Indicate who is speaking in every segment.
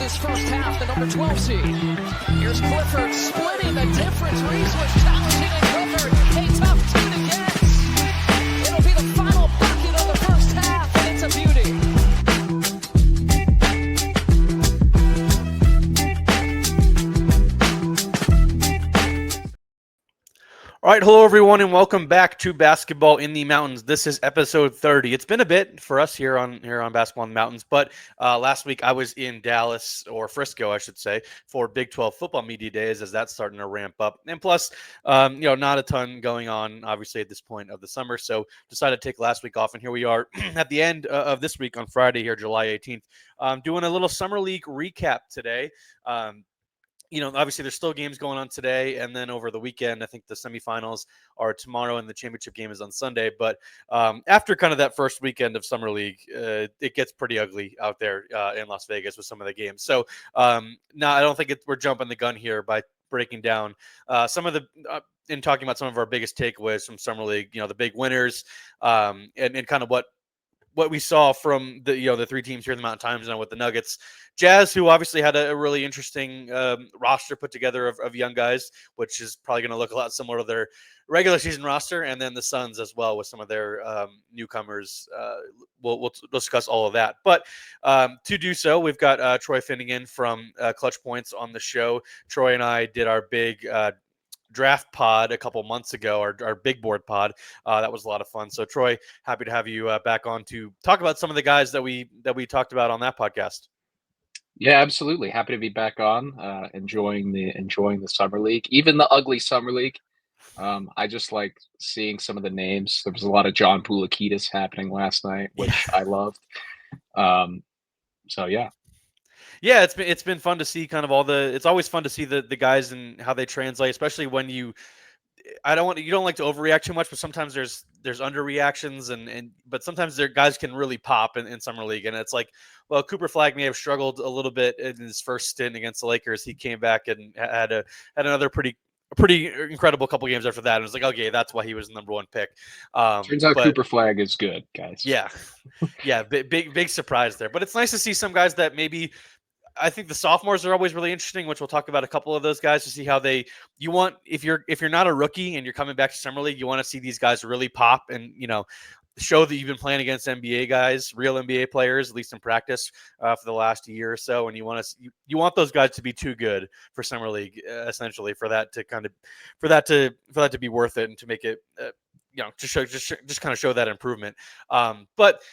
Speaker 1: this first half, the number 12 seed. Here's Clifford splitting the difference. Reese was challenging and Clifford, a tough two to get. It'll be the final bucket of the first half, and it's a beauty.
Speaker 2: All right, hello everyone, and welcome back to Basketball in the Mountains. This is episode 30. It's been a bit for us here on Basketball in the Mountains, but last week I was in Dallas, or Frisco, I should say, for Big 12 football media days as that's starting to ramp up. And plus, not a ton going on, obviously, at this point of the summer. So decided to take last week off, and here we are at the end of this week on Friday here, July 18th, doing a little Summer League recap today. Obviously there's still games going on today, and then over the weekend, I think the semifinals are tomorrow and the championship game is on Sunday. But after kind of that first weekend of Summer League, it gets pretty ugly out there in Las Vegas with some of the games. So no, I don't think we're jumping the gun here by breaking down some of the in talking about some of our biggest takeaways from Summer League, the big winners, and kind of what we saw from the three teams here in the Mountain Time Zone with the Nuggets, Jazz, who obviously had a really interesting roster put together of young guys, which is probably going to look a lot similar to their regular season roster, and then the Suns as well with some of their newcomers. We'll discuss all of that. But to do so, we've got Troy Finnegan from ClutchPoints on the show. Troy and I did our big draft pod a couple months ago, our big board pod. That was a lot of fun. So Troy, happy to have you back on to talk about some of the guys that we talked about on that podcast.
Speaker 3: Yeah, absolutely. Happy to be back on. Enjoying the summer league, even the ugly summer league. I just like seeing some of the names. There was a lot of John Poulikitis happening last night, which I loved. So yeah.
Speaker 2: Yeah, it's been fun to see kind of it's always fun to see the guys and how they translate, especially when you don't like to overreact too much, but sometimes there's underreactions but sometimes their guys can really pop in Summer League. And it's like, well, Cooper Flagg may have struggled a little bit in his first stint against the Lakers. He came back and had another pretty incredible couple games after that. And it was like, okay, that's why he was the number one pick.
Speaker 3: Turns out Cooper Flagg is good, guys.
Speaker 2: Yeah. Yeah. Big surprise there, but it's nice to see some guys that maybe, I think the sophomores are always really interesting, which we'll talk about a couple of those guys to see how if you're not a rookie and you're coming back to Summer League, you want to see these guys really pop and, show that you've been playing against NBA guys, real NBA players, at least in practice for the last year or so. And you want those guys to be too good for Summer League, essentially, for that to be worth it and to make it, just kind of show that improvement. But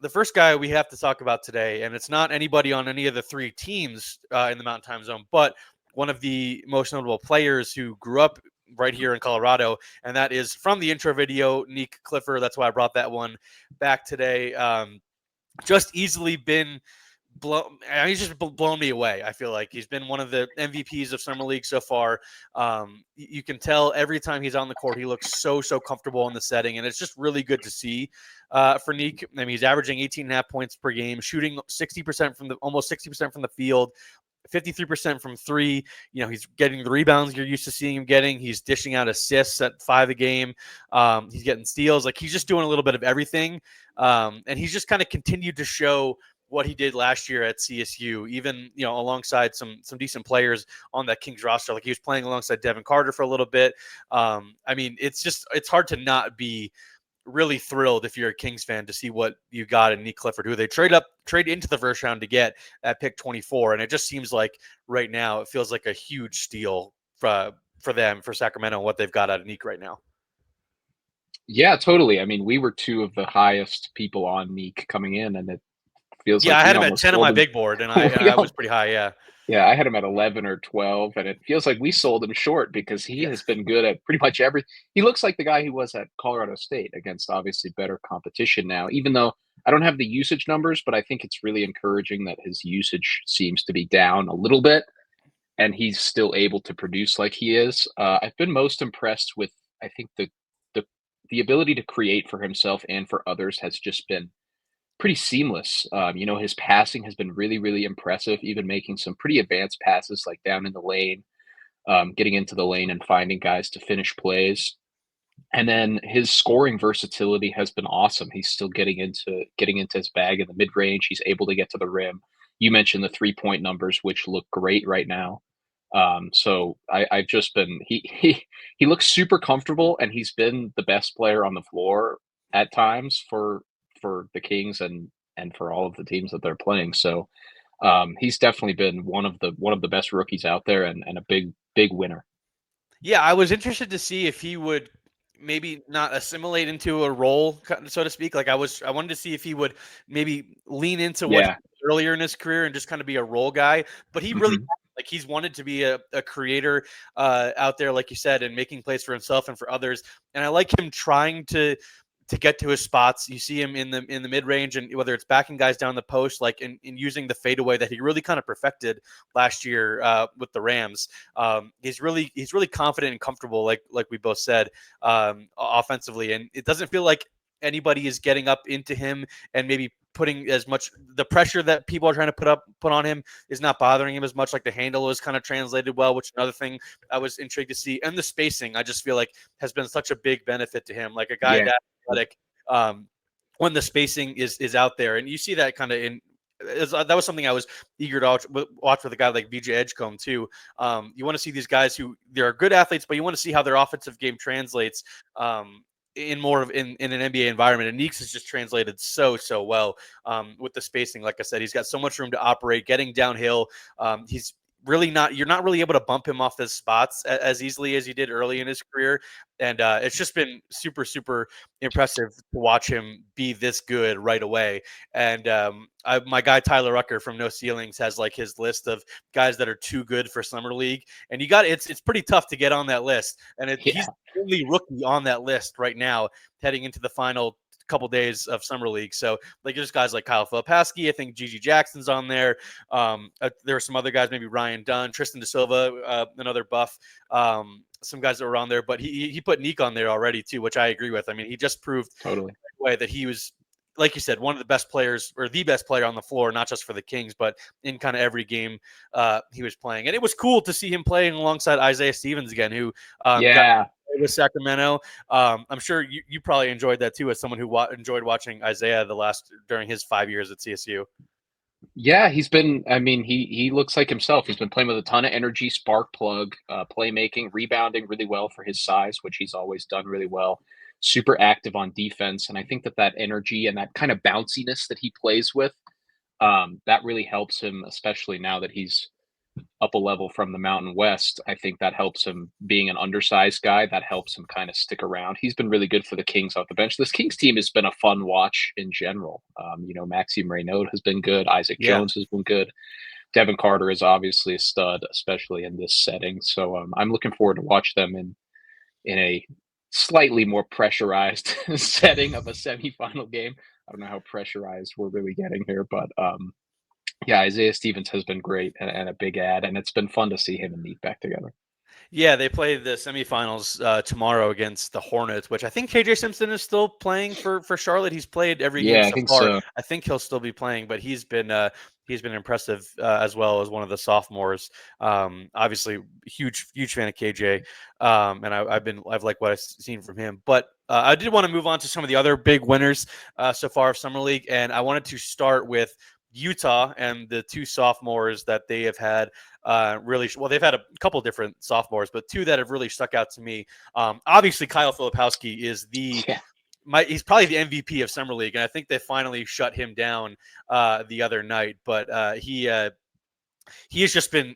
Speaker 2: the first guy we have to talk about today, and it's not anybody on any of the three teams in the Mountain Time Zone, but one of the most notable players who grew up right here in Colorado, and that is from the intro video, Nique Clifford. That's why I brought that one back today. Just easily been blown. He's just blown me away. I feel like he's been one of the MVPs of Summer League so far. You can tell every time he's on the court, he looks so comfortable in the setting, and it's just really good to see for Nique. I mean, he's averaging 18.5 points per game, shooting almost 60% from the field, 53% from three. He's getting the rebounds you're used to seeing him getting. He's dishing out assists at 5 a game. He's getting steals. Like, he's just doing a little bit of everything. And he's just kind of continued to show what he did last year at CSU, even, alongside some decent players on that Kings roster. Like, he was playing alongside Devin Carter for a little bit. I mean, it's hard to not be really thrilled if you're a Kings fan to see what you got in Nique Clifford, who they trade into the first round to get at pick 24. And it just seems like right now it feels like a huge steal for Sacramento, what they've got out of Nique right now.
Speaker 3: Yeah, totally. I mean, we were two of the highest people on Nique coming in, and it feels
Speaker 2: like I had him at 10 on my big board, and I was pretty high. Yeah.
Speaker 3: Yeah, I had him at 11 or 12, and it feels like we sold him short because he has been good at pretty much everything. He looks like the guy he was at Colorado State against obviously better competition now, even though I don't have the usage numbers, but I think it's really encouraging that his usage seems to be down a little bit, and he's still able to produce like he is. I've been most impressed with, I think, the ability to create for himself and for others has just been pretty seamless. His passing has been really, really impressive, even making some pretty advanced passes like down in the lane, getting into the lane and finding guys to finish plays. And then his scoring versatility has been awesome. He's still getting into his bag in the mid-range. He's able to get to the rim. you mentioned the 3-point numbers, which look great right now. So I've just been he looks super comfortable, and he's been the best player on the floor at times for the Kings and for all of the teams that they're playing. So he's definitely been one of the best rookies out there, and a big winner.
Speaker 2: Yeah, I was interested to see if he would maybe not assimilate into a role, so to speak. Like I wanted to see if he would maybe lean into what he
Speaker 3: Yeah.
Speaker 2: did earlier in his career and just kind of be a role guy. But he really
Speaker 3: Hmm.
Speaker 2: like he's wanted to be a creator out there, like you said, and making plays for himself and for others. And I like him trying to get to his spots. You see him in the mid range, and whether it's backing guys down the post, like in using the fadeaway that he really kind of perfected last year with the Rams. He's really confident and comfortable, like we both said, offensively, and it doesn't feel like anybody is getting up into him and maybe putting as much the pressure that people are trying to put on him is not bothering him as much. Like the handle is kind of translated well, which another thing I was intrigued to see. And the spacing, I just feel like has been such a big benefit to him. Like a guy
Speaker 3: Yeah.
Speaker 2: that athletic, when the spacing is out there, and you see that kind of in. That was something I was eager to watch with a guy like VJ Edgecombe too. You want to see these guys who they're good athletes, but you want to see how their offensive game translates in more of in an NBA environment. And Niques has just translated so well with the spacing. Like I said, he's got so much room to operate, getting downhill. He's really not you're not really able to bump him off his spots as easily as he did early in his career, and it's just been super impressive to watch him be this good right away. And my guy Tyler Rucker from No Ceilings has like his list of guys that are too good for summer league, and it's pretty tough to get on that list, and he's
Speaker 3: Yeah.
Speaker 2: the only rookie on that list right now heading into the final couple days of summer league. So like there's guys like Kyle Filipowski, I think Gigi Jackson's on there. There are some other guys, maybe Ryan Dunn, Tristan Da Silva, another buff. Some guys that were on there, but he put Nique on there already too, which I agree with. I mean, he just proved
Speaker 3: Totally.
Speaker 2: way that he was, like you said, one of the best players or the best player on the floor, not just for the Kings, but in kind of every game he was playing. And it was cool to see him playing alongside Isaiah Stevens again, who got
Speaker 3: Yeah.
Speaker 2: with Sacramento. I'm sure you probably enjoyed that too, as someone who enjoyed watching Isaiah during his 5 years at CSU.
Speaker 3: Yeah, he's been. I mean, he looks like himself. He's been playing with a ton of energy, spark plug, playmaking, rebounding really well for his size, which he's always done really well. Super active on defense, and I think that energy and that kind of bounciness that he plays with, that really helps him, especially now that he's up a level from the Mountain West. I think that helps him being an undersized guy. That helps him kind of stick around. He's been really good for the Kings off the bench. This Kings team has been a fun watch in general. Maxime Reynaud has been good. Isaac
Speaker 2: Yeah.
Speaker 3: Jones has been good. Devin Carter is obviously a stud, especially in this setting. So I'm looking forward to watch them in a slightly more pressurized setting of a semifinal game. I don't know how pressurized we're really getting here, but yeah, Isaiah Stevens has been great and a big ad, and it's been fun to see him and Neat back together.
Speaker 2: Yeah, they play the semifinals tomorrow against the Hornets, which I think KJ Simpson is still playing for Charlotte. He's played every game
Speaker 3: Yeah, I
Speaker 2: so
Speaker 3: think
Speaker 2: far.
Speaker 3: so.
Speaker 2: I think he'll still be playing, but he's been impressive as well as one of the sophomores. Obviously, huge fan of KJ, and I've liked what I've seen from him. But I did want to move on to some of the other big winners so far of summer league, and I wanted to start with Utah and the two sophomores that they have had really well. They've had a couple different sophomores, but two that have really stuck out to me. Obviously, Kyle Filipowski is
Speaker 3: Yeah.
Speaker 2: he's probably the MVP of summer league, and I think they finally shut him down the other night. But he has just been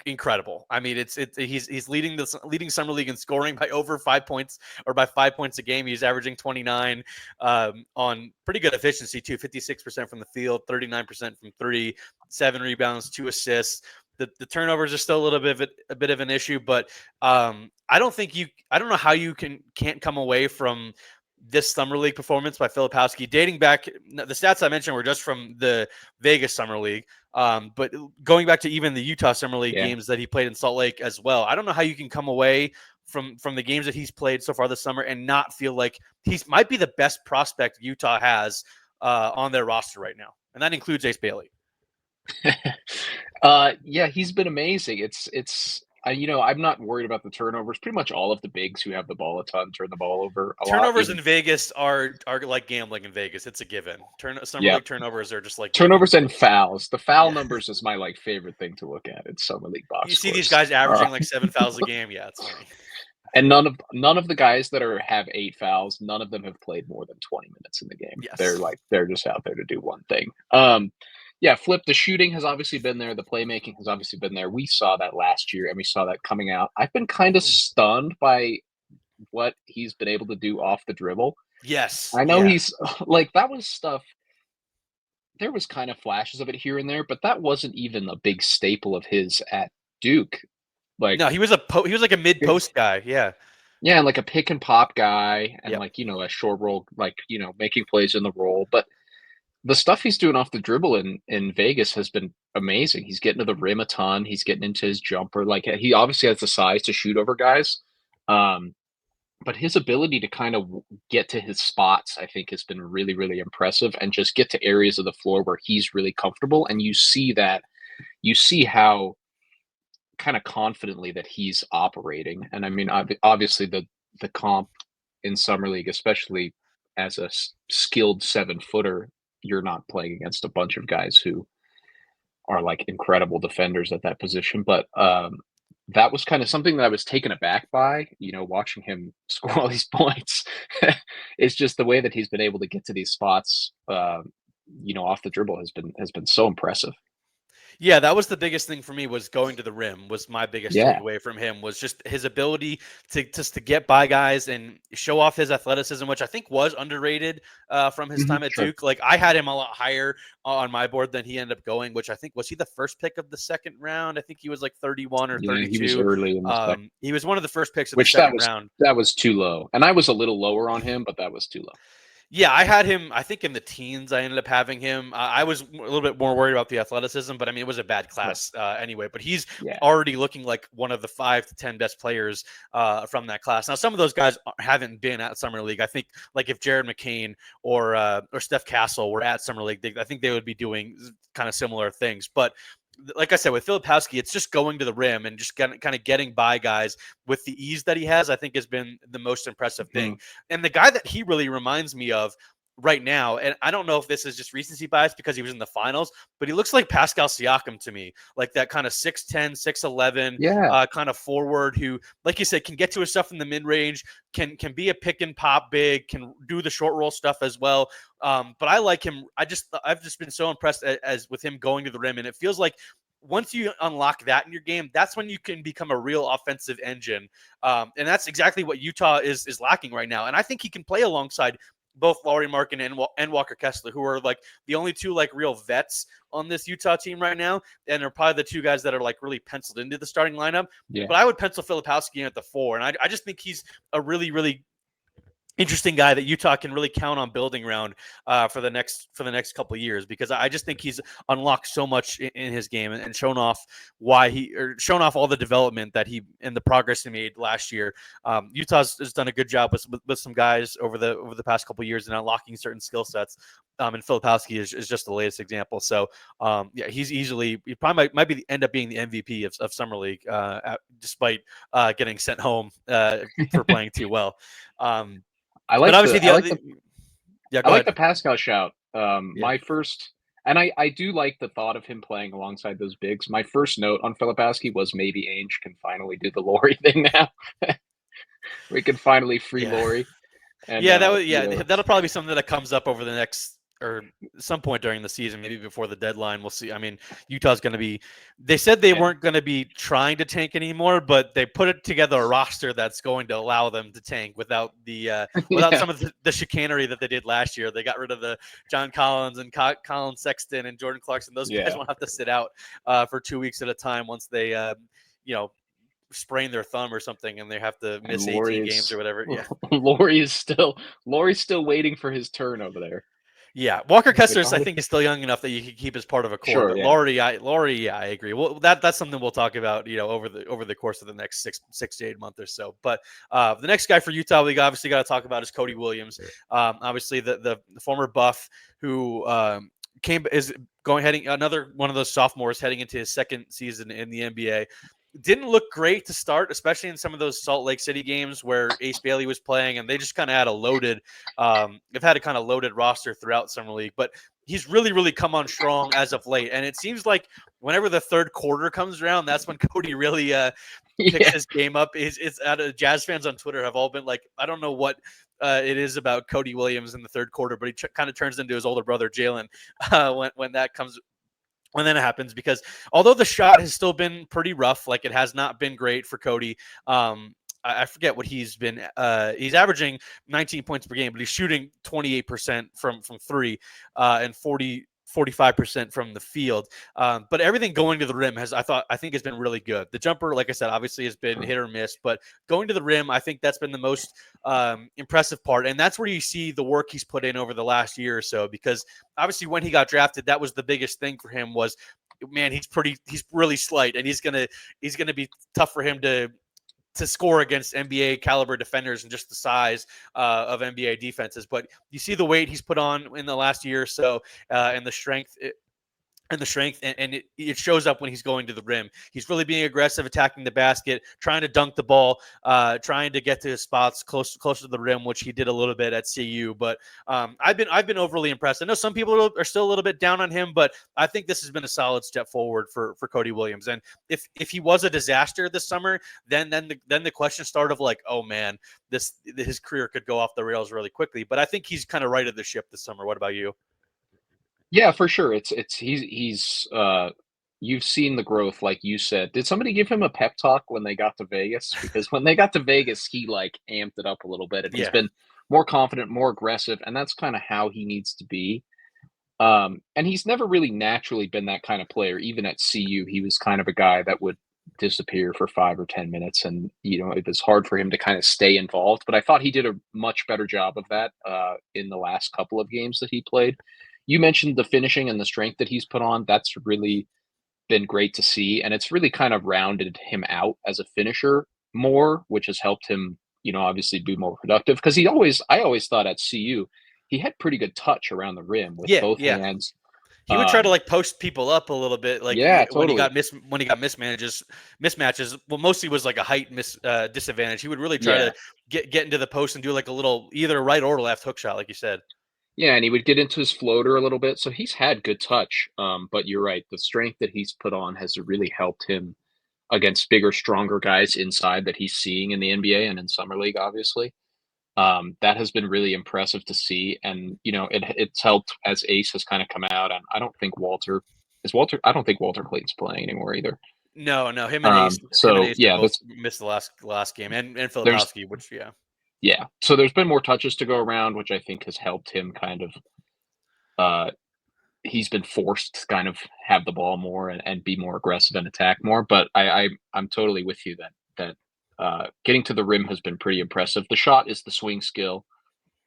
Speaker 2: incredible. I mean, he's leading summer league in scoring by over 5 points or by 5 points a game. He's averaging 29 on pretty good efficiency too, 56% from the field, 39% from three, 7 rebounds, 2 assists. The turnovers are still a bit of an issue, but I don't know how you can't come away from this summer league performance by Filipowski, dating back. The stats I mentioned were just from the Vegas summer league. But going back to even the Utah Summer League
Speaker 3: Yeah.
Speaker 2: games that he played in Salt Lake as well, I don't know how you can come away from the games that he's played so far this summer and not feel like he might be the best prospect Utah has on their roster right now, and that includes Ace Bailey.
Speaker 3: Yeah, he's been amazing. I'm not worried about the turnovers. Pretty much all of the bigs who have the ball a ton turn the ball over a lot.
Speaker 2: Turnovers in Vegas are like gambling in Vegas. It's a given. Summer
Speaker 3: Yeah.
Speaker 2: league turnovers are just like
Speaker 3: Turnovers
Speaker 2: givens.
Speaker 3: and fouls. The foul
Speaker 2: Yeah.
Speaker 3: numbers is my favorite thing to look at in summer league box
Speaker 2: You see these
Speaker 3: scores.
Speaker 2: guys averaging like 7 fouls a game. Yeah, it's funny.
Speaker 3: And none of the guys that have 8 fouls, none of them have played more than 20 minutes in the game.
Speaker 2: Yes.
Speaker 3: They're just out there to do one thing. Yeah, Flip, the shooting has obviously been there. The playmaking has obviously been there. We saw that last year, and we saw that coming out. I've been kind of stunned by what he's been able to do off the dribble.
Speaker 2: Yes.
Speaker 3: I know he's like, that was stuff. There was kind of flashes of it here and there, but that wasn't even a big staple of his at Duke. Like,
Speaker 2: no, he was like a mid post guy. Yeah.
Speaker 3: Yeah, and like a pick and pop guy, and
Speaker 2: Yep.
Speaker 3: like, a short roll, like, making plays in the roll. But the stuff he's doing off the dribble in Vegas has been amazing. He's getting to the rim a ton. He's getting into his jumper. Like, he obviously has the size to shoot over guys. But his ability to kind of get to his spots, I think, has been really, really impressive, and just get to areas of the floor where he's really comfortable. And you see how kind of confidently that he's operating. And I mean, obviously the comp in summer league, especially as a skilled 7-footer, you're not playing against a bunch of guys who are like incredible defenders at that position. But that was kind of something that I was taken aback by, watching him score all these points. It's just the way that he's been able to get to these spots, off the dribble has been so impressive.
Speaker 2: Yeah, that was the biggest thing for me, was going to the rim. Was my biggest takeaway from him, was just his ability to get by guys and show off his athleticism, which I think was underrated from his time at Duke. Like, I had him a lot higher on my board than he ended up going, which I think, was he the first pick of the second round? I think he was like 31 or 32.
Speaker 3: He was early in the second.
Speaker 2: He was one of the first picks of the second round.
Speaker 3: That was too low. And I was a little lower on him, but that was too low.
Speaker 2: Yeah, I had him, I think, in the teens. I ended up having him. I was a little bit more worried about the athleticism, but I mean, it was a bad class anyway. But he's already looking like one of the 5 to 10 best players from that class. Now, some of those guys haven't been at Summer League. I think, like, if Jared McCain or Steph Castle were at Summer League, I think they would be doing kind of similar things. But like I said, with Filipowski, it's just going to the rim and just kind of getting by guys with the ease that he has, I think, has been the most impressive thing. And the guy that he really reminds me of right now, and I don't know if this is just recency bias because he was in the finals, but he looks like Pascal Siakam to me, like that kind of 6'10", 6'11", kind of forward who, like you said, can get to his stuff in the mid-range, can be a pick and pop big, can do the short roll stuff as well. But I like him. I've just been so impressed as with him going to the rim, and it feels like once you unlock that in your game, that's when you can become a real offensive engine. And that's exactly what Utah is lacking right now. And I think he can play alongside both Lauri Markkanen and Walker Kessler, who are like the only two like real vets on this Utah team right now. And they're probably the two guys that are like really penciled into the starting lineup. Yeah. But I would pencil Filipowski in at the 4. And I just think he's a really, really interesting guy that Utah can really count on building around for the next couple of years, because I just think he's unlocked so much in his game and shown off shown off all the development that he and the progress he made last year. Utah's has done a good job with some guys over the past couple of years and unlocking certain skill sets. And Filipowski is just the latest example. So he probably might end up being the MVP of Summer League, despite getting sent home for playing too well.
Speaker 3: I like the Pascal shout. My first, and I do like the thought of him playing alongside those bigs. My first note on Filipowski was maybe Ainge can finally do the Lauri thing now. We can finally free Lauri. And,
Speaker 2: that'll probably be something that comes up over the next, or some point during the season, maybe before the deadline. We'll see. I mean, Utah's going to be, they said they weren't going to be trying to tank anymore, but they put it together a roster that's going to allow them to tank without some of the chicanery that they did last year. They got rid of the John Collins and Colin Sexton and Jordan Clarkson. Those guys won't have to sit out for 2 weeks at a time once they, sprain their thumb or something and they have to miss 18 games or whatever. Yeah.
Speaker 3: Lauri's still waiting for his turn over there.
Speaker 2: Yeah, Walker Kessler, I think, is still young enough that you can keep as part of a core. Sure, but Lauri, I agree. Well, that's something we'll talk about, over the course of the next 6 to 8 months or so. But the next guy for Utah, we obviously got to talk about is Cody Williams. Obviously, the former Buff who heading another one of those sophomores heading into his second season in the NBA. didn't look great to start, especially in some of those Salt Lake City games where Ace Bailey was playing, and they just kind of had a loaded, they've had a kind of loaded roster throughout Summer League. But he's really, really come on strong as of late, and it seems like whenever the third quarter comes around, that's when Cody really picks his game up. It's Jazz fans on Twitter have all been like, I don't know what it is about Cody Williams in the third quarter, but he kind of turns into his older brother Jalen when that comes. When then it happens, because although the shot has still been pretty rough, like it has not been great for Cody. I forget what he's been. He's averaging 19 points per game, but he's shooting 28% from three and 45% from the field. But everything going to the rim I think has been really good. The jumper, like I said, obviously has been hit or miss, but going to the rim, I think that's been the most impressive part. And that's where you see the work he's put in over the last year or so, because obviously when he got drafted, that was the biggest thing for him was, man, he's really slight, and he's going to be tough for him to score against NBA caliber defenders and just the size of NBA defenses. But you see the weight he's put on in the last year or so, and the strength. And it shows up when he's going to the rim. He's really being aggressive, attacking the basket, trying to dunk the ball, trying to get to his spots closer to the rim, which he did a little bit at CU. But I've been overly impressed. I know some people are still a little bit down on him, but I think this has been a solid step forward for Cody Williams. And if he was a disaster this summer, then the question started of like, oh man, his career could go off the rails really quickly. But I think he's kind of righted the ship this summer. What about you?
Speaker 3: Yeah, for sure. He's you've seen the growth, like you said. Did somebody give him a pep talk when they got to Vegas? Because when they got to Vegas, he like amped it up a little bit, and he's
Speaker 2: Yeah.
Speaker 3: been more confident, more aggressive, and that's kind of how he needs to be. And he's never really naturally been that kind of player. Even at CU, he was kind of a guy that would disappear for 5 or 10 minutes, and it was hard for him to kind of stay involved. But I thought he did a much better job of that in the last couple of games that he played. You mentioned the finishing and the strength that he's put on. That's really been great to see, and it's really kind of rounded him out as a finisher more, which has helped him, obviously be more productive. Because I always thought at CU he had pretty good touch around the rim with both hands.
Speaker 2: He would try to like post people up a little bit, like
Speaker 3: Yeah,
Speaker 2: when he
Speaker 3: totally.
Speaker 2: got mismatches. Well, mostly was like a height disadvantage. He would really try to get into the post and do like a little either right or left hook shot, like you said.
Speaker 3: Yeah, and he would get into his floater a little bit, so he's had good touch. But you're right, the strength that he's put on has really helped him against bigger, stronger guys inside that he's seeing in the NBA and in summer league, obviously. That has been really impressive to see, and it's helped as Ace has kind of come out. And I don't think Walter. I don't think Walter Clayton's playing anymore either.
Speaker 2: No, him and Ace.
Speaker 3: So
Speaker 2: him and Ace
Speaker 3: yeah,
Speaker 2: both missed the last game, and
Speaker 3: there's
Speaker 2: Filipowski, which
Speaker 3: yeah. So there's been more touches to go around, which I think has helped him kind of. He's been forced to kind of have the ball more and be more aggressive and attack more. But I'm totally with you that getting to the rim has been pretty impressive. The shot is the swing skill.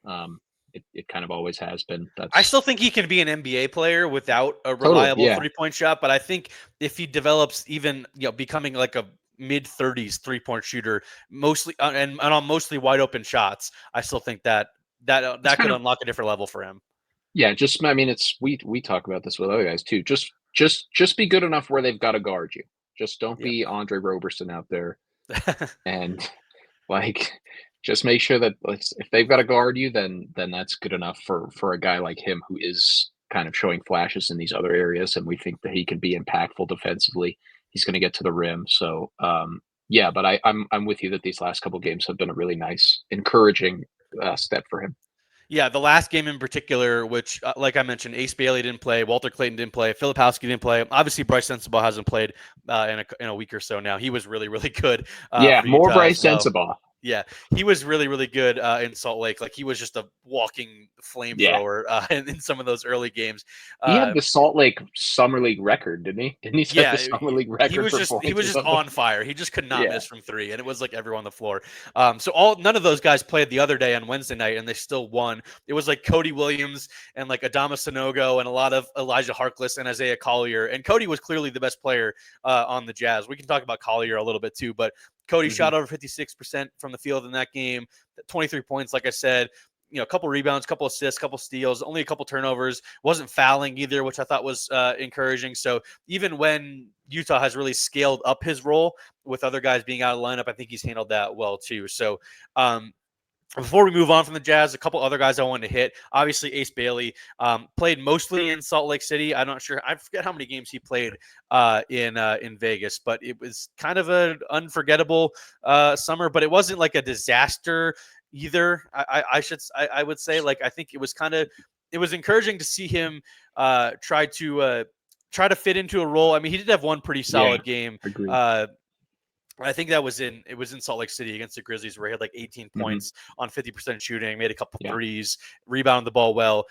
Speaker 3: It kind of always has been.
Speaker 2: I still think he can be an NBA player without a
Speaker 3: Totally,
Speaker 2: reliable
Speaker 3: yeah.
Speaker 2: 3-point shot, but I think if he develops even becoming like a mid-30s 3-point shooter, mostly and on mostly wide open shots, I still think that could unlock a different level for him.
Speaker 3: Yeah, we talk about this with other guys too. Just be good enough where they've got to guard you. Just don't be Andre Roberson out there, and like just make sure that if they've got to guard you, then that's good enough for a guy like him who is kind of showing flashes in these other areas, and we think that he can be impactful defensively. He's going to get to the rim, so yeah. But I'm with you that these last couple of games have been a really nice, encouraging step for him.
Speaker 2: Yeah, the last game in particular, which, like I mentioned, Ace Bailey didn't play, Walter Clayton didn't play, Filipowski didn't play. Obviously, Bryce Sensabaugh hasn't played in a week or so now. He was really, really good.
Speaker 3: More Bryce Sensabaugh.
Speaker 2: Yeah, he was really, really good in Salt Lake. Like he was just a walking flamethrower in some of those early games.
Speaker 3: He had the Salt Lake Summer League record, didn't he? Didn't he set the Summer League record?
Speaker 2: He was just on fire. He just could not miss from three, and it was like everyone on the floor. So none of those guys played the other day on Wednesday night, and they still won. It was like Cody Williams and like Adama Sanogo and a lot of Elijah Harkless and Isaiah Collier. And Cody was clearly the best player on the Jazz. We can talk about Collier a little bit too, but Cody shot over 56% from the field in that game, 23 points, like I said, a couple rebounds, couple assists, couple steals, only a couple turnovers, wasn't fouling either, which I thought was encouraging. So even when Utah has really scaled up his role with other guys being out of the lineup. I think he's handled that well too. So before we move on from the Jazz, a couple other guys I wanted to hit. Obviously, Ace Bailey played mostly in Salt Lake City. I'm not sure. I forget how many games he played in Vegas, but it was kind of an unforgettable summer. But it wasn't like a disaster either. I would say, like, I think it was encouraging to see him try to fit into a role. I mean, he did have one pretty solid game.
Speaker 3: Agreed.
Speaker 2: I think it was in Salt Lake City against the Grizzlies, where he had like 18 points on 50% shooting, made a couple threes, rebounded the ball well.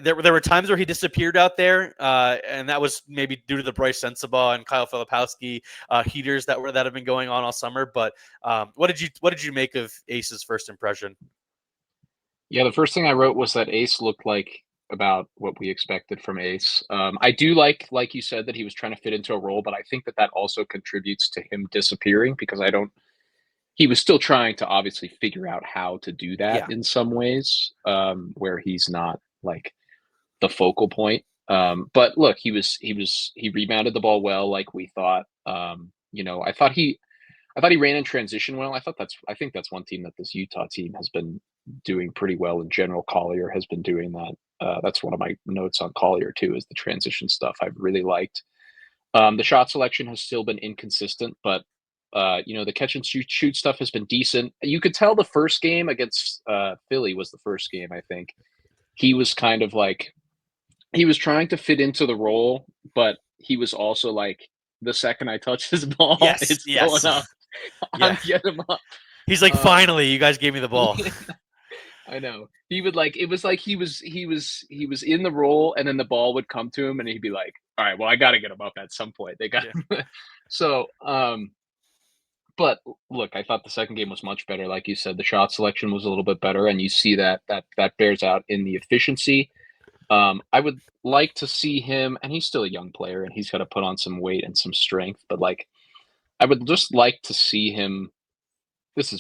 Speaker 2: There were times where he disappeared out there, and that was maybe due to the Bryce Sensabaugh and Kyle Filipowski heaters that have been going on all summer. But what did you make of Ace's first impression?
Speaker 3: Yeah, the first thing I wrote was that Ace looked like about what we expected from Ace. I do like you said, that he was trying to fit into a role, but I think that also contributes to him disappearing, because he was still trying to obviously figure out how to do that in some ways, where he's not like the focal point. But look, he rebounded the ball well, like we thought. I thought he ran in transition well. I think that's one team that this Utah team has been doing pretty well in general. Collier has been doing that. That's one of my notes on Collier too, is the transition stuff I've really liked. The shot selection has still been inconsistent, but the catch and shoot stuff has been decent. You could tell the first game against Philly was the first game, I think. He was kind of like, he was trying to fit into the role, but he was also like, the second I touch his ball, it's going up. I'm getting him up.
Speaker 2: He's like, finally, you guys gave me the ball.
Speaker 3: I know. He would like, it was like he was in the role, and then the ball would come to him, and he'd be like, all right, well, I got to get him up at some point. They got him. So, but look, I thought the second game was much better. Like you said, the shot selection was a little bit better, and you see that bears out in the efficiency. I would like to see him, and he's still a young player, and he's got to put on some weight and some strength, but like, I would just like to see him.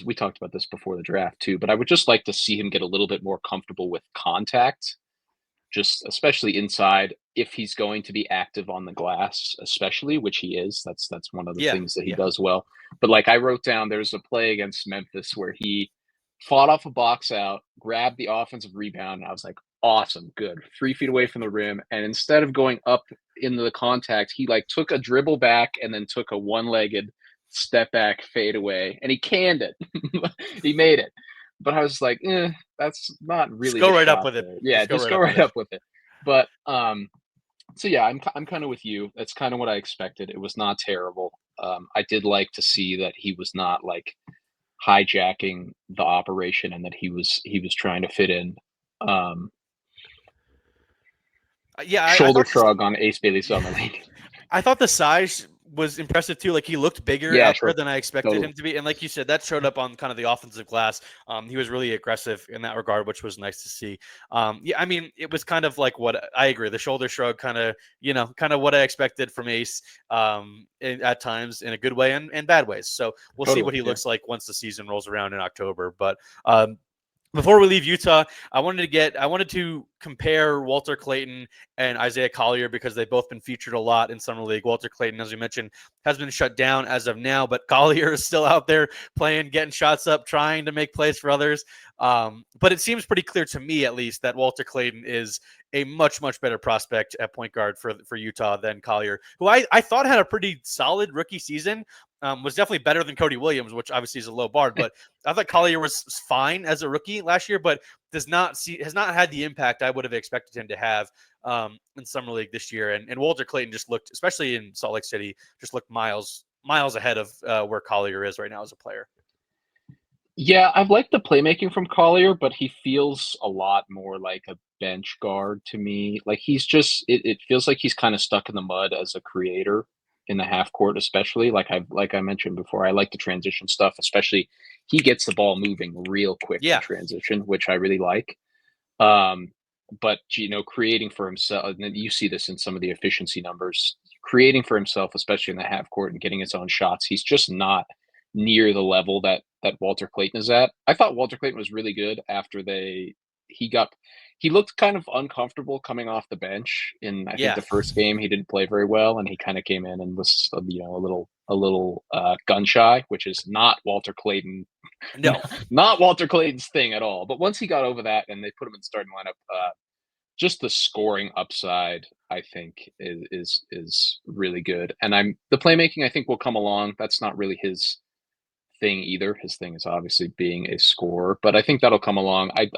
Speaker 3: We talked about this before the draft too, but I would just like to see him get a little bit more comfortable with contact, just especially inside, if he's going to be active on the glass, especially, which he is. That's one of the things that he does well. But like, I wrote down, there's a play against Memphis where he fought off a box out, grabbed the offensive rebound, and I was like, awesome, good, 3 feet away from the rim. And instead of going up into the contact, he like took a dribble back and then took a one-legged step back fade away, and he canned it. He made it. But I was like, that's not really.
Speaker 2: Just go right up with it.
Speaker 3: Yeah, just go right up with it. But so yeah, I'm kind of with you. That's kind of what I expected. It was not terrible. I did like to see that he was not like hijacking the operation, and that he was trying to fit in. Shoulder shrug on Ace Bailey Summer League.
Speaker 2: I thought the size was impressive too. Like, he looked bigger out there than I expected him to be. And like you said, that showed up on kind of the offensive glass. He was really aggressive in that regard, which was nice to see. I mean, it was kind of like what I agree. The shoulder shrug, kind of what I expected from Ace at times, in a good way and bad ways. So we'll see what he looks like once the season rolls around in October. But before we leave Utah, I wanted to compare Walter Clayton and Isaiah Collier, because they've both been featured a lot in Summer League. Walter Clayton, as we mentioned, has been shut down as of now, but Collier is still out there playing, getting shots up, trying to make plays for others. But it seems pretty clear to me, at least, that Walter Clayton is a much, much better prospect at point guard for Utah than Collier, who I thought had a pretty solid rookie season. Was definitely better than Cody Williams, which obviously is a low bar, but I thought Collier was fine as a rookie last year, but has not had the impact I would have expected him to have in Summer League this year. And Walter Clayton just looked, especially in Salt Lake City, just looked miles ahead of where Collier is right now as a player.
Speaker 3: Yeah, I've liked the playmaking from Collier, but he feels a lot more like a bench guard to me. Like, he's just, it feels like he's kind of stuck in the mud as a creator in the half court, especially. Like I mentioned before, I like the transition stuff, especially he gets the ball moving real quick in transition, which I really like. But creating for himself, and then you see this in some of the efficiency numbers, creating for himself, especially in the half court and getting his own shots, he's just not near the level that Walter Clayton is at. I thought Walter Clayton was really good after they he looked kind of uncomfortable coming off the bench in I think
Speaker 2: Yeah.
Speaker 3: the first game. He didn't play very well, and he kind of came in and was a little gun shy, which is not Walter Clayton,
Speaker 2: No.
Speaker 3: not Walter Clayton's thing at all. But once he got over that and they put him in the starting lineup, just the scoring upside I think is really good, and the playmaking I think will come along. That's not really his thing either. His thing is obviously being a scorer, but I think that'll come along. I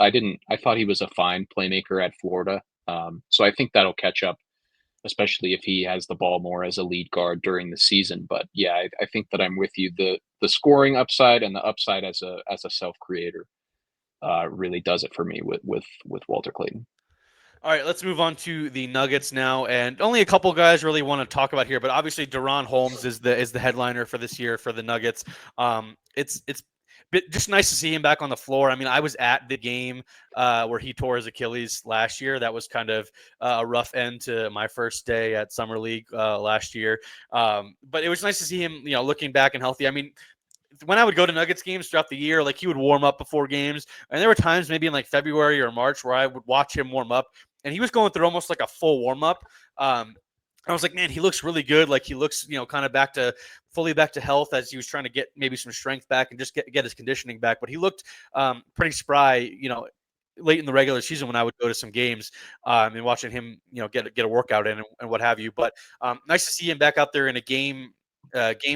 Speaker 3: thought he was a fine playmaker at Florida. So I think that'll catch up, especially if he has the ball more as a lead guard during the season. But yeah, I think that I'm with you. The scoring upside and the upside as a self creator really does it for me with Walter Clayton.
Speaker 2: All right, let's move on to the Nuggets now, and only a couple guys really want to talk about here, but obviously DaRon Holmes is the headliner for this year for the Nuggets. It's just nice to see him back on the floor. I mean, I was at the game where he tore his Achilles last year. That was kind of a rough end to my first day at Summer League last year. But it was nice to see him, looking back and healthy. I mean, when I would go to Nuggets games throughout the year, like he would warm up before games, and there were times maybe in like February or March where I would watch him warm up, and he was going through almost like a full warm up. I was like, man, he looks really good. Like he looks, kind of fully back to health as he was trying to get maybe some strength back and just get his conditioning back. But he looked pretty spry, late in the regular season when I would go to some games and watching him, get a workout in and what have you. But nice to see him back out there in a game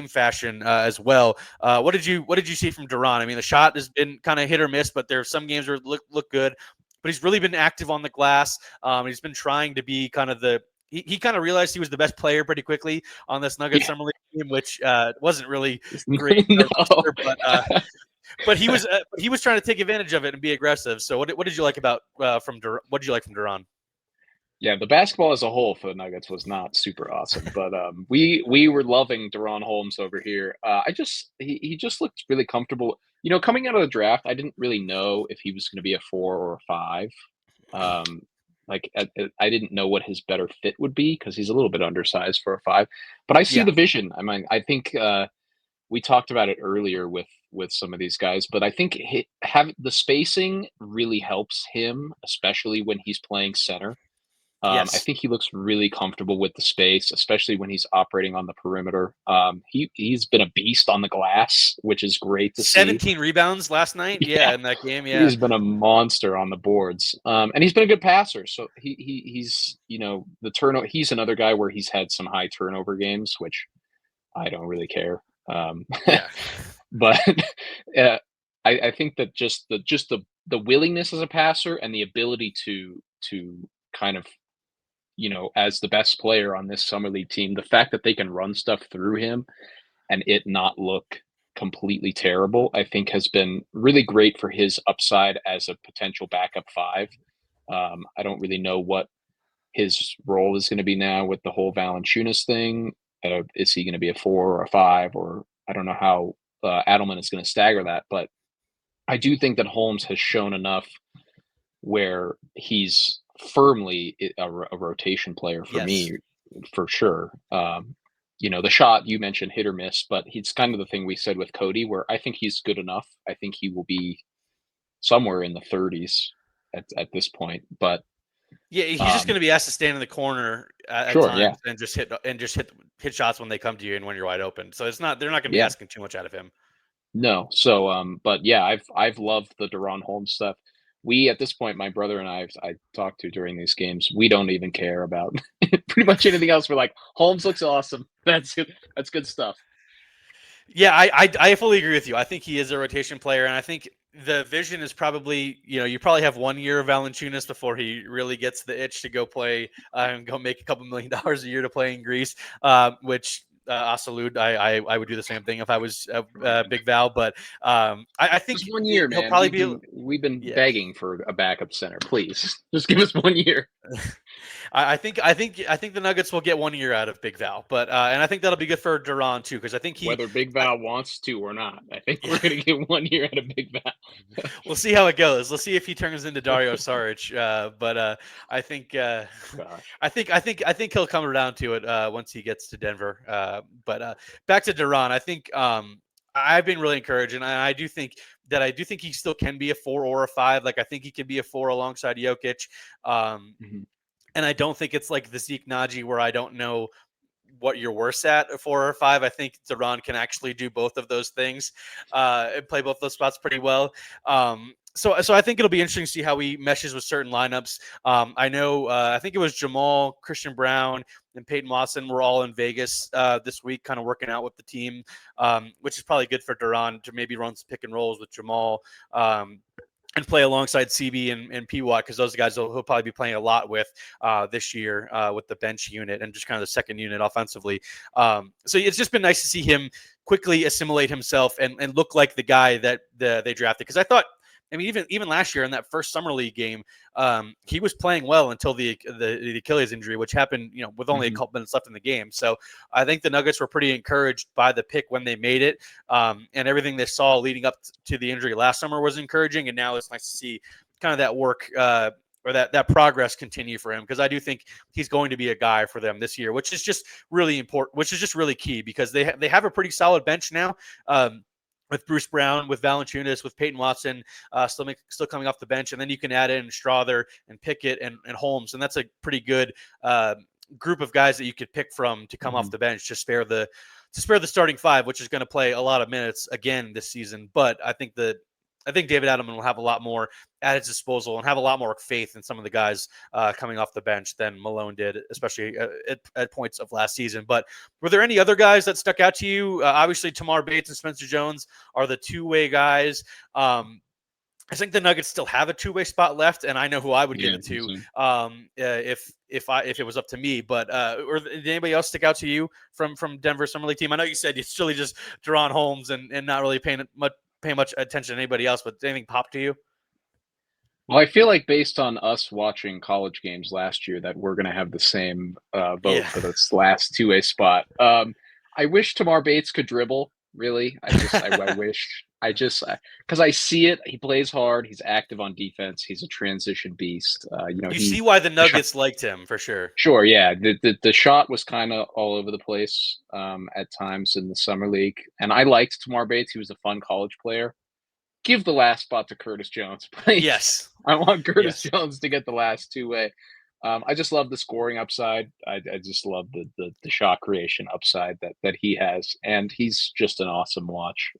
Speaker 2: fashion as well. What did you see from DaRon? I mean, the shot has been kind of hit or miss, but there are some games where it look good. But he's really been active on the glass. He's been trying to be kind of he kind of realized he was the best player pretty quickly on this Nuggets Summer League team, which wasn't really great.
Speaker 3: No.
Speaker 2: But he was trying to take advantage of it and be aggressive. So what did you like about what did you like from DaRon?
Speaker 3: Yeah, the basketball as a whole for the Nuggets was not super awesome, but we were loving DaRon Holmes over here. He just looked really comfortable. Coming out of the draft, I didn't really know if he was going to be a 4 or a 5. I didn't know what his better fit would be because he's a little bit undersized for a 5. But I see the vision. I mean, I think we talked about it earlier with some of these guys, but I think the spacing really helps him, especially when he's playing center.
Speaker 2: Yes.
Speaker 3: I think he looks really comfortable with the space, especially when he's operating on the perimeter. He's been a beast on the glass, which is great to see.
Speaker 2: 17 rebounds last night. Yeah, in that game. Yeah,
Speaker 3: he's been a monster on the boards, and he's been a good passer. So he's the turnover. He's another guy where he's had some high turnover games, which I don't really care. But I think that just the willingness as a passer and the ability to kind of as the best player on this summer league team, the fact that they can run stuff through him and it not look completely terrible, I think has been really great for his upside as a potential backup 5. I don't really know what his role is going to be now with the whole Valanciunas thing. Is he going to be a 4 or a 5, or I don't know how Adelman is going to stagger that, but I do think that Holmes has shown enough where he's firmly a rotation player for me, for sure. The shot you mentioned, hit or miss, but he's kind of the thing we said with Cody, where I think he's good enough. I think he will be somewhere in the 30s at this point. But
Speaker 2: yeah, he's just going to be asked to stand in the corner at times and just hit shots when they come to you and when you're wide open. So they're not going to be asking too much out of him.
Speaker 3: No. So, but yeah, I've loved the DaRon Holmes stuff. We, at this point, my brother and I talked to during these games, we don't even care about pretty much anything else. We're like, Holmes looks awesome. That's good. That's good stuff.
Speaker 2: Yeah, I fully agree with you. I think he is a rotation player, and I think the vision is probably, you probably have 1 year of Valanciunas before he really gets the itch to go play and go make a couple $1 million a year to play in Greece, which salute. I would do the same thing if I was Big Val, but I think
Speaker 3: just 1 year, man.
Speaker 2: He'll probably
Speaker 3: we've been begging for a backup center. Please, just give us 1 year.
Speaker 2: I think the Nuggets will get 1 year out of Big Val, but and I think that'll be good for DaRon too, because I think
Speaker 3: whether Big Val wants to or not, I think we're going to get 1 year out of Big Val.
Speaker 2: We'll see how it goes. Let's see if he turns into Dario Saric. But I think he'll come around to it once he gets to Denver. But back to DaRon, I think I've been really encouraged, and I do think he still can be a 4 or a 5. Like I think he can be a 4 alongside Jokic.
Speaker 3: Mhm.
Speaker 2: And I don't think it's like the Zeke Naji where I don't know what you're worse at, a 4 or 5. I think DaRon can actually do both of those things and play both those spots pretty well. So I think it'll be interesting to see how he meshes with certain lineups. I know I think it was Jamal, Christian Brown, and Peyton Watson were all in Vegas this week, kind of working out with the team, which is probably good for DaRon to maybe run some pick and rolls with Jamal. And play alongside CB and PWAT because those guys he'll probably be playing a lot with this year with the bench unit and just kind of the second unit offensively. So it's just been nice to see him quickly assimilate himself and look like the guy that they drafted. Because I thought, I mean, even last year in that first summer league game, he was playing well until the Achilles injury, which happened, with only a couple minutes left in the game. So I think the Nuggets were pretty encouraged by the pick when they made it, and everything they saw leading up to the injury last summer was encouraging. And now it's nice to see kind of that work or that progress continue for him, because I do think he's going to be a guy for them this year, which is just really important, which is just really key because they have a pretty solid bench now. With Bruce Brown, with Valanciunas, with Peyton Watson, still coming off the bench, and then you can add in Strother and Pickett and Holmes, and that's a pretty good group of guys that you could pick from to come off the bench to spare the starting five, which is going to play a lot of minutes again this season. But I think David Adelman will have a lot more at his disposal and have a lot more faith in some of the guys coming off the bench than Malone did, especially at points of last season. But were there any other guys that stuck out to you? Obviously, Tamar Bates and Spencer Jones are the two-way guys. I think the Nuggets still have a two-way spot left, and I know who I would give it to if it was up to me. But or did anybody else stick out to you from Denver Summer League team? I know you said it's really just DaRon Holmes and not really paying much attention to anybody else, but did anything pop to you?
Speaker 3: Well, I feel like based on us watching college games last year that we're going to have the same vote for this last two-way spot. I wish Tamar Bates could dribble, really. I wish. Because I see it. He plays hard. He's active on defense. He's a transition beast.
Speaker 2: You see why the Nuggets liked him, for sure.
Speaker 3: Sure, yeah. The shot was kind of all over the place at times in the summer league. And I liked Tamar Bates. He was a fun college player. Give the last spot to Curtis Jones, please.
Speaker 2: Yes.
Speaker 3: I want Curtis Jones to get the last two-way. I just love the scoring upside. I just love the shot creation upside that he has. And he's just an awesome watch.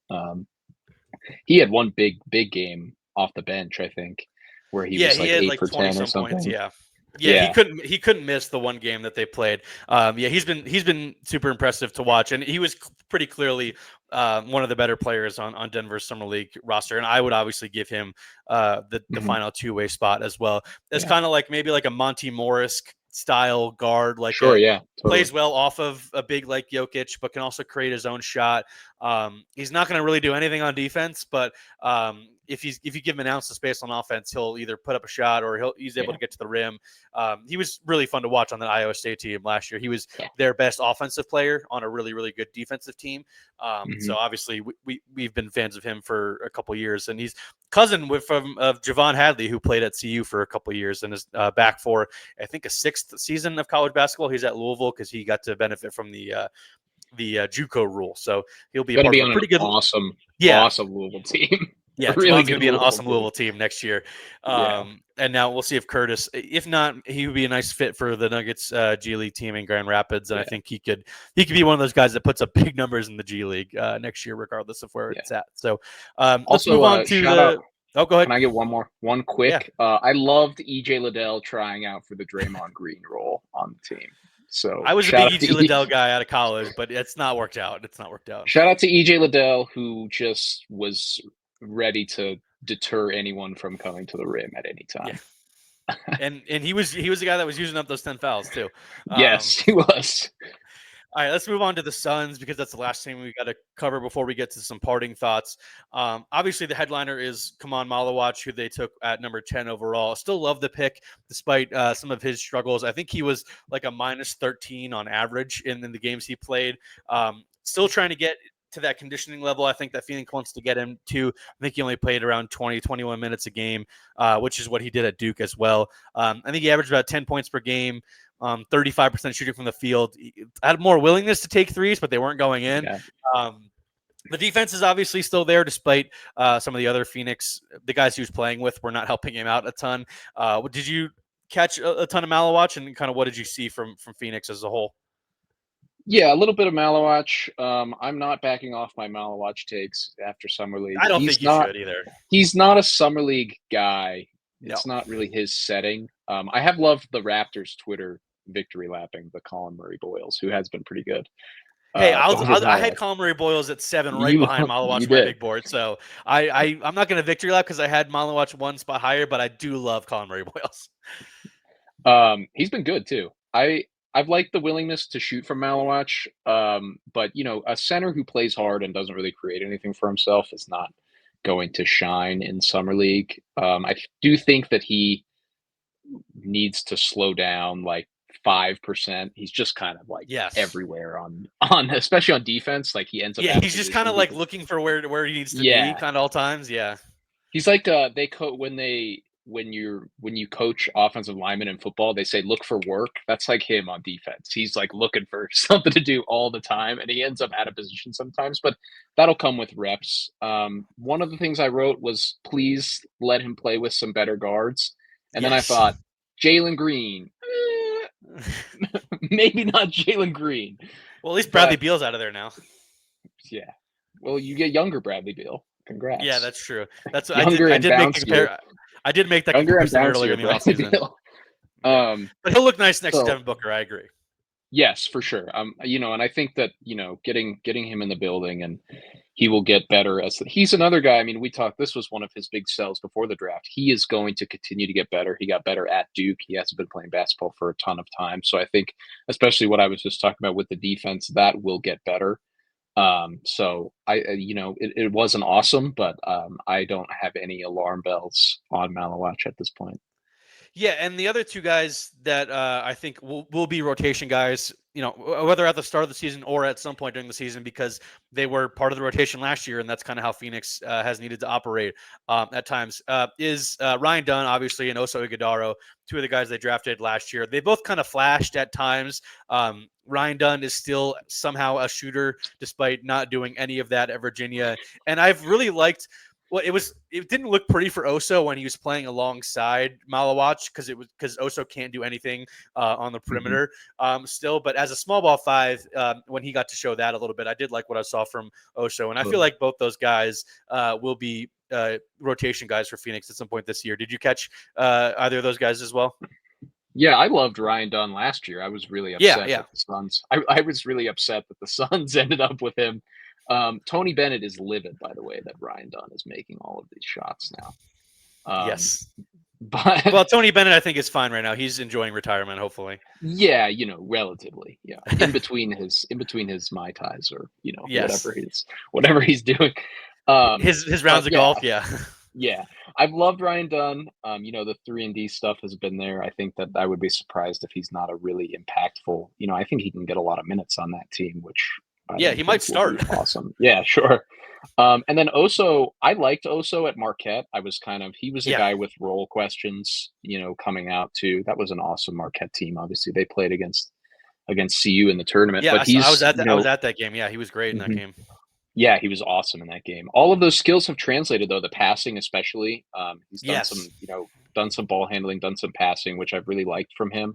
Speaker 3: He had one big game off the bench, I think, where he was like 8 for 10 or something.
Speaker 2: Points, yeah, he couldn't miss the one game that they played. He's been super impressive to watch, and he was pretty clearly one of the better players on Denver's Summer League roster. And I would obviously give him the final two-way spot as well. It's kind of like maybe like a Monty Morris style guard, like
Speaker 3: totally.
Speaker 2: Plays well off of a big like Jokic, but can also create his own shot. He's not going to really do anything on defense, but if you give him an ounce of space on offense, he'll either put up a shot or he's able to get to the rim. He was really fun to watch on that Iowa State team last year. He was their best offensive player on a really, really good defensive team. So obviously we've been fans of him for a couple years, and he's cousin of Javon Hadley, who played at CU for a couple years and is back for, I think, a 6th season of college basketball. He's at Louisville because he got to benefit from the JUCO rule. So he'll be a part of a pretty good, awesome
Speaker 3: Louisville team.
Speaker 2: Yeah, it's really going to be an awesome Louisville team next year. And now we'll see if Curtis, if not, he would be a nice fit for the Nuggets G League team in Grand Rapids. And I think he could be one of those guys that puts up big numbers in the G League next year, regardless of where it's at. So let's move on to the. Oh, go ahead.
Speaker 3: Can I get one quick? I loved EJ Liddell trying out for the Draymond Green role on the team. So
Speaker 2: I was a big EJ Liddell guy out of college, but it's not worked out.
Speaker 3: Shout out to EJ Liddell, who just was ready to deter anyone from coming to the rim at any time.
Speaker 2: And he was the guy that was using up those 10 fouls too.
Speaker 3: Yes, he was.
Speaker 2: All right, let's move on to the Suns, because that's the last thing we got to cover before we get to some parting thoughts. Obviously, the headliner is Khaman Maluach, who they took at number 10 overall. Still love the pick, despite some of his struggles. I think he was like a minus 13 on average in the games he played. Still trying to get to that conditioning level. I think that Phoenix wants to get him to. I think he only played around 20, 21 minutes a game, which is what he did at Duke as well. I think he averaged about 10 points per game. 35% shooting from the field. He had more willingness to take threes, but they weren't going in. The defense is obviously still there, despite some of the other Phoenix, the guys he was playing with were not helping him out a ton. Did you catch a ton of Maluach, and kind of what did you see from Phoenix as a whole?
Speaker 3: Yeah, a little bit of Maluach. I'm not backing off my Maluach takes after Summer League.
Speaker 2: I don't think you should either.
Speaker 3: He's not a Summer League guy.
Speaker 2: No.
Speaker 3: It's not really his setting. I have loved the Raptors Twitter victory lapping the Colin Murray Boyles, who has been pretty good.
Speaker 2: Hey, I had Khaman Maluach at 7 right behind Maluach on my big board. So I'm not going to victory lap because I had Maluach one spot higher, but I do love Khaman Maluach.
Speaker 3: He's been good too. I've liked the willingness to shoot from Maluach, but a center who plays hard and doesn't really create anything for himself is not going to shine in Summer League. I do think that he needs to slow down like 5%. He's just kind of like everywhere on especially on defense. Like he ends up.
Speaker 2: Yeah, he's just kind of like looking for where he needs to be kind of all times. Yeah.
Speaker 3: He's like when you coach offensive linemen in football, they say look for work. That's like him on defense. He's like looking for something to do all the time, and he ends up out of position sometimes, but that'll come with reps. One of the things I wrote was please let him play with some better guards. And then I thought, Jalen Green, maybe not Jalen Green.
Speaker 2: Well, at least Bradley Beal's out of there now.
Speaker 3: Yeah. Well, you get younger Bradley Beal. Congrats.
Speaker 2: Yeah, that's true. That's
Speaker 3: I
Speaker 2: did make that comparison earlier in the offseason. But he'll look nice next to Devin Booker. I agree.
Speaker 3: Yes, for sure. And I think that getting him in the building and he will get better he's another guy. I mean, this was one of his big sells before the draft. He is going to continue to get better. He got better at Duke. He hasn't been playing basketball for a ton of time. So I think, especially what I was just talking about with the defense, that will get better. So it wasn't awesome, but I don't have any alarm bells on Maluach at this point.
Speaker 2: Yeah, and the other two guys that I think will be rotation guys, whether at the start of the season or at some point during the season, because they were part of the rotation last year, and that's kind of how Phoenix has needed to operate at times, is Ryan Dunn, obviously, and Oso Ighodaro, two of the guys they drafted last year. They both kind of flashed at times. Ryan Dunn is still somehow a shooter, despite not doing any of that at Virginia. And I've really liked – well, it didn't look pretty for Oso when he was playing alongside Maluach because Oso can't do anything on the perimeter still. But as a small ball five, when he got to show that a little bit, I did like what I saw from Oso, and I feel like both those guys will be rotation guys for Phoenix at some point this year. Did you catch either of those guys as well?
Speaker 3: Yeah, I loved Ryan Dunn last year. I was really upset with the Suns. I was really upset that the Suns ended up with him. Tony Bennett is livid, by the way, that Ryan Dunn is making all of these shots now.
Speaker 2: Yes.
Speaker 3: But
Speaker 2: well, Tony Bennett, I think, is fine right now. He's enjoying retirement, hopefully.
Speaker 3: Yeah, relatively. Yeah. In between his Mai Tais or, whatever he's doing.
Speaker 2: His rounds of golf, yeah.
Speaker 3: Yeah. I've loved Ryan Dunn. The 3-and-D stuff has been there. I think that I would be surprised if he's not a really impactful, I think he can get a lot of minutes on that team, which
Speaker 2: he might start.
Speaker 3: Awesome. Yeah, sure. And then Oso, I liked Oso at Marquette. He was a guy with role questions, coming out too. That was an awesome Marquette team. Obviously, they played against CU in the tournament.
Speaker 2: Yeah,
Speaker 3: but
Speaker 2: I was at that game. Yeah, he was great in that game.
Speaker 3: Yeah, he was awesome in that game. All of those skills have translated, though. The passing, especially. He's done some ball handling, done some passing, which I've really liked from him.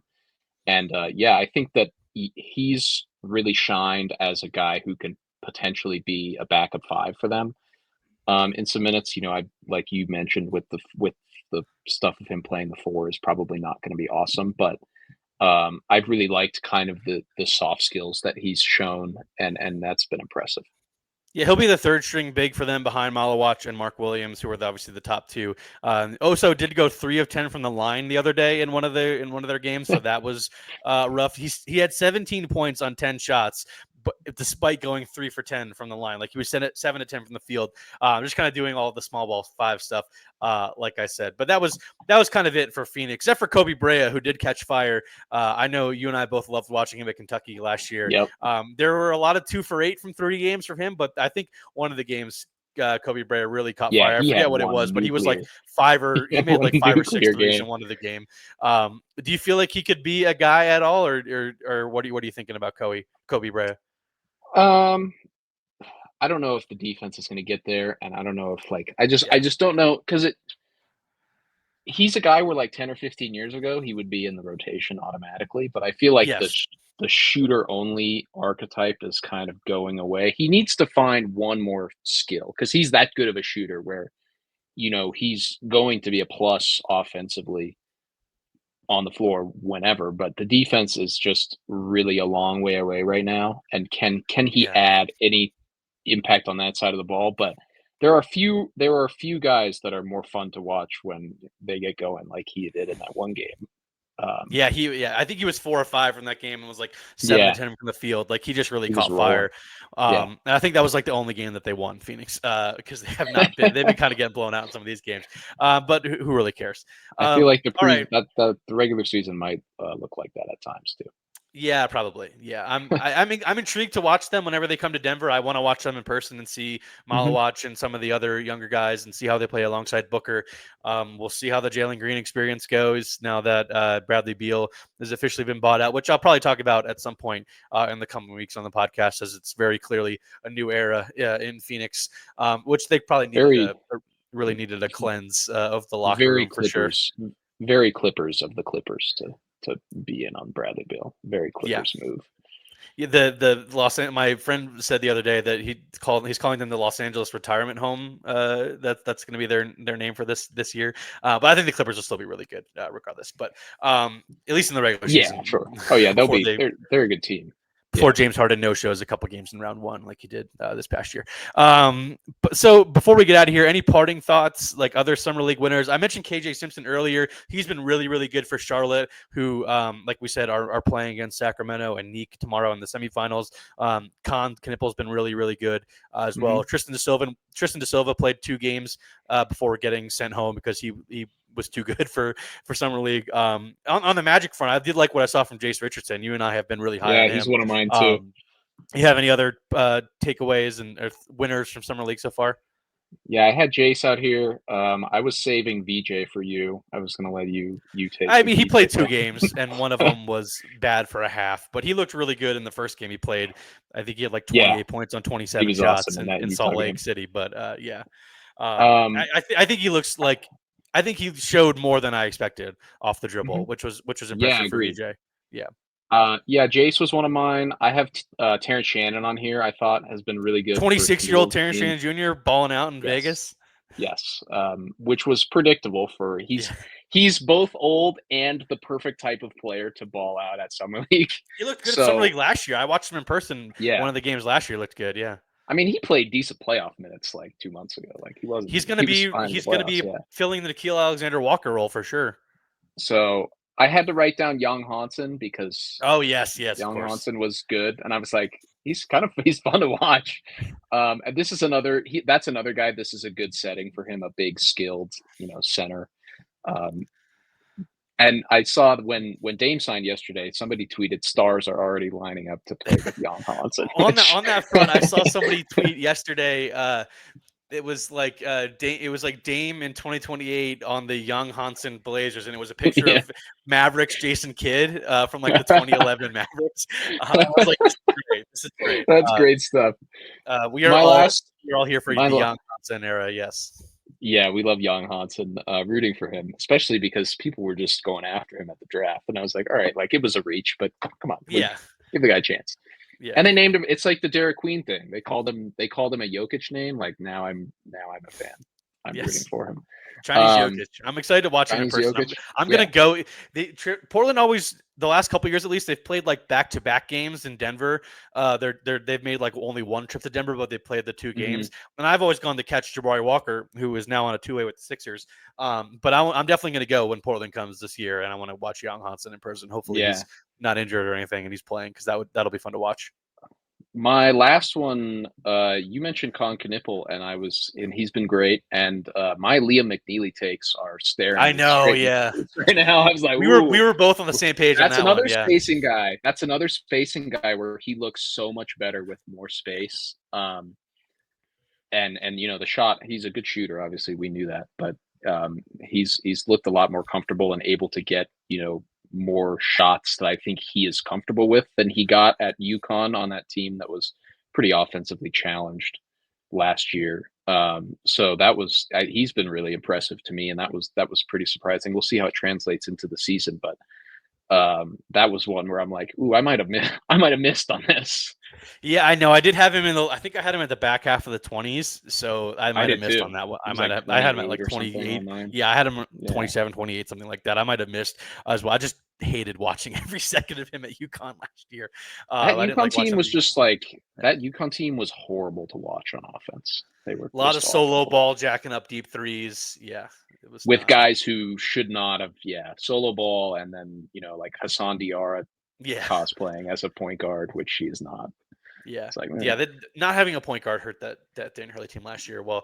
Speaker 3: And I think that he's really shined as a guy who can potentially be a backup five for them in some minutes. I like you mentioned with the stuff of him playing the four is probably not going to be awesome, but I've really liked kind of the soft skills that he's shown, and that's been impressive.
Speaker 2: Yeah, he'll be the third string big for them behind Maluach and Mark Williams, who are obviously the top two. Oso did go 3 of 10 from the line the other day in one of their games, so that was rough. He had 17 points on 10 shots, but despite going 3 for 10 from the line, like he was 7 of 10 from the field. Just kind of doing all the small ball five stuff, like I said. But that was kind of it for Phoenix, except for Kobe Brea, who did catch fire. I know you and I both loved watching him at Kentucky last year.
Speaker 3: Yep.
Speaker 2: There were a lot of 2 for 8 from 30 games from him, but I think one of the games Kobe Brea really caught fire. I forget what it was, but he was like he made like 5 or 6 threes in one of the game. Do you feel like he could be a guy at all, or what are you thinking about Kobe Brea?
Speaker 3: I don't know if the defense is going to get there, and I don't know if I just don't know because he's a guy where 10 or 15 years ago he would be in the rotation automatically, but I feel like
Speaker 2: Yes.
Speaker 3: the shooter only archetype is kind of going away. He needs to find one more skill because he's that good of a shooter where he's going to be a plus offensively on the floor whenever, but the defense is just really a long way away right now. And can he
Speaker 2: Yeah.
Speaker 3: add any impact on that side of the ball? But there are a few guys that are more fun to watch when they get going, like he did in that one game.
Speaker 2: Yeah, I think he was 4 or 5 from that game and was like 7 to
Speaker 3: Yeah,
Speaker 2: 10 from the field. Like he just really
Speaker 3: he was
Speaker 2: caught
Speaker 3: rolling.
Speaker 2: fire.
Speaker 3: Yeah,
Speaker 2: And I think that was like the only game that they won, Phoenix, because they've been kind of getting blown out in some of these games. But who really cares?
Speaker 3: I feel like
Speaker 2: All right.
Speaker 3: the regular season might look like that at times too.
Speaker 2: Yeah, probably. Yeah, I'm intrigued to watch them whenever they come to Denver. I want to watch them in person and see Maluach and some of the other younger guys and see how they play alongside Booker. We'll see how the Jalen Green experience goes now that Bradley Beal has officially been bought out, which I'll probably talk about at some point in the coming weeks on the podcast, as it's very clearly a new era in Phoenix, which they probably really needed a cleanse of the locker
Speaker 3: Very
Speaker 2: room for sure.
Speaker 3: very Clippers of the Clippers to be in on Bradley Beal. Very
Speaker 2: Yeah.
Speaker 3: Clippers move.
Speaker 2: Yeah, my friend said the other day that he's calling them the Los Angeles retirement home. That's going to be their name for this year. But I think the Clippers will still be really good regardless. But at least in the regular season.
Speaker 3: Yeah, sure. Oh yeah, they're a good team.
Speaker 2: Before James Harden no-shows a couple games in round 1 like he did this past year. But so before we get out of here, any parting thoughts, like other Summer League winners? I mentioned KJ Simpson earlier. He's been really, really good for Charlotte, who, like we said, are playing against Sacramento and Nique tomorrow in the semifinals. Khaman Knippel's been really, really good as well. Tristan Da Silva played 2 games before getting sent home because he was too good for Summer League. On the Magic front, I did like what I saw from Jace Richardson. You and I have been really high on him.
Speaker 3: Yeah, he's one of mine too.
Speaker 2: You have any other takeaways and winners from Summer League so far?
Speaker 3: Yeah, I had Jace out here. I was saving VJ for you. I was going to let you take.
Speaker 2: I mean, he played 2 games, and one of them was bad for a half, but he looked really good in the first game he played. I think he had like 28 points on 27 shots
Speaker 3: awesome
Speaker 2: in Salt Lake City. But yeah, I think he looks like. I think he showed more than I expected off the dribble, which was impressive for VJ. Yeah.
Speaker 3: Jace was one of mine. I have Terrence Shannon on here. I thought has been really good.
Speaker 2: 26-year-old Terrence Shannon Jr. balling out in Vegas.
Speaker 3: Yes, which was predictable for he's both old and the perfect type of player to ball out at Summer League.
Speaker 2: He looked good at Summer League last year. I watched him in person.
Speaker 3: Yeah.
Speaker 2: One of the games last year looked good. Yeah.
Speaker 3: I mean, he played decent playoff minutes like 2 months ago. Like he wasn't.
Speaker 2: He's going to be filling the Nikhil Alexander Walker role for sure.
Speaker 3: So I had to write down Young Hansen because
Speaker 2: yes,
Speaker 3: Young Hansen was good, and I was like, he's fun to watch. And this is that's another guy. This is a good setting for him, a big, skilled, center. And I saw when Dame signed yesterday, somebody tweeted stars are already lining up to play with Young Hansen.
Speaker 2: on that front, I saw somebody tweet yesterday. It was like Dame in 2028 on the Young Hansen Blazers, and it was a picture of Mavericks Jason Kidd from like the 2011 Mavericks. I was like, this is great.
Speaker 3: That's great stuff.
Speaker 2: We're all here for the Young Hansen era. Yes.
Speaker 3: Yeah, we love Young Hansen, rooting for him, especially because people were just going after him at the draft. And I was like, all right, like it was a reach, but come on. Give the guy a chance. Yeah. And they named him. It's like the Derek Queen thing. They called him a Jokic name. Like now I'm a fan. I'm rooting for him.
Speaker 2: Chinese Jokic. I'm excited to watch him in person. I'm gonna go. Portland always, the last couple of years at least, they've played like back-to-back games in Denver. They've made like only one trip to Denver, but they played the 2 games. And I've always gone to catch Jabari Walker, who is now on a 2-way with the Sixers. But I'm definitely gonna go when Portland comes this year, and I want to watch Young Hansen in person. Hopefully he's not injured or anything, and he's playing because that'll be fun to watch.
Speaker 3: My last one, you mentioned Khaman Knippel, and he's been great. And my Liam McNeely takes are staring.
Speaker 2: I know, yeah.
Speaker 3: Right now, I was like,
Speaker 2: we were both on the same page.
Speaker 3: That's another spacing guy. That's another spacing guy where he looks so much better with more space. And the shot, he's a good shooter. Obviously, we knew that, but he's looked a lot more comfortable and able to get more shots that I think he is comfortable with than he got at UConn on that team that was pretty offensively challenged. last year. So he's been really impressive to me, and that was pretty surprising. We'll see how it translates into the season, but that was one where I'm like, ooh, I might have missed on this.
Speaker 2: Yeah, I know. I did have him I think I had him at the back half of the 20s, so I might have
Speaker 3: did
Speaker 2: missed
Speaker 3: too.
Speaker 2: on that one.
Speaker 3: It was like
Speaker 2: I had him at
Speaker 3: 28
Speaker 2: like
Speaker 3: or something
Speaker 2: 28.
Speaker 3: on mine.
Speaker 2: Yeah, I had him
Speaker 3: Yeah.
Speaker 2: 27, 28, something like that. I might have missed as well. I just hated watching every second of him at UConn last year.
Speaker 3: That
Speaker 2: I didn't
Speaker 3: UConn
Speaker 2: like watching
Speaker 3: team was
Speaker 2: him.
Speaker 3: just like that. UConn team was horrible to watch on offense. They were
Speaker 2: A lot of
Speaker 3: just
Speaker 2: solo
Speaker 3: awful.
Speaker 2: ball, jacking up deep threes. Yeah, it was
Speaker 3: With
Speaker 2: not.
Speaker 3: guys who should not have. Yeah, solo ball, and then like Hassan Diarra
Speaker 2: Yeah,
Speaker 3: cosplaying as a point guard, which she is not.
Speaker 2: yeah,
Speaker 3: It's like,
Speaker 2: yeah. Not having a point guard hurt that Dan Hurley team last year. Well,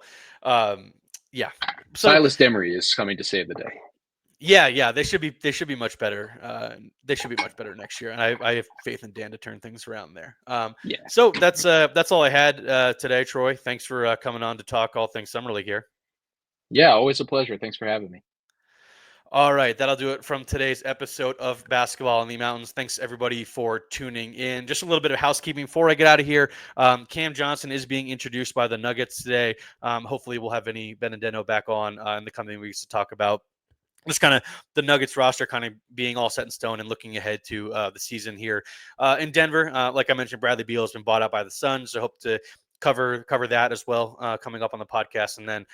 Speaker 2: yeah. So
Speaker 3: Silas Demery is coming to save the day.
Speaker 2: yeah, they should be much better. They should be much better next year, and I have faith in Dan to turn things around there.
Speaker 3: Yeah.
Speaker 2: So that's all I had today, Troy. Thanks for coming on to talk all things Summer League here.
Speaker 3: Yeah, always a pleasure. Thanks for having me.
Speaker 2: All right, that'll do it from today's episode of Basketball in the Mountains. Thanks everybody for tuning in. Just a little bit of housekeeping before I get out of here. Cam Johnson is being introduced by the Nuggets today. Hopefully, we'll have Vinny Benedetto back on in the coming weeks to talk about just kind of the Nuggets roster kind of being all set in stone and looking ahead to the season here in Denver. Like I mentioned, Bradley Beal has been bought out by the Suns, so hope to cover that as well coming up on the podcast. And then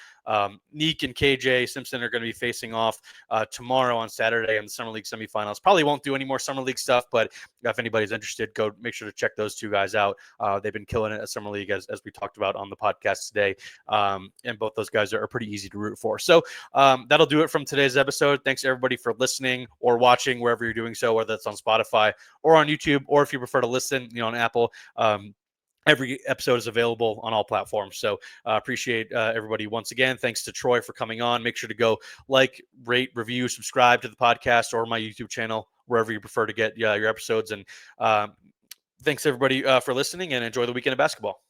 Speaker 2: Nique and KJ Simpson are going to be facing off tomorrow on Saturday in the Summer League semifinals. Probably won't do any more Summer League stuff, but if anybody's interested, go make sure to check those two guys out. They've been killing it at Summer League, as we talked about on the podcast today. And both those guys are pretty easy to root for. So that'll do it from today's episode. Thanks everybody for listening or watching wherever you're doing so, whether it's on Spotify or on YouTube, or if you prefer to listen, on Apple. Every episode is available on all platforms. So appreciate everybody once again. Thanks to Troy for coming on. Make sure to go like, rate, review, subscribe to the podcast or my YouTube channel, wherever you prefer to get your episodes. And thanks everybody for listening, and enjoy the weekend of basketball.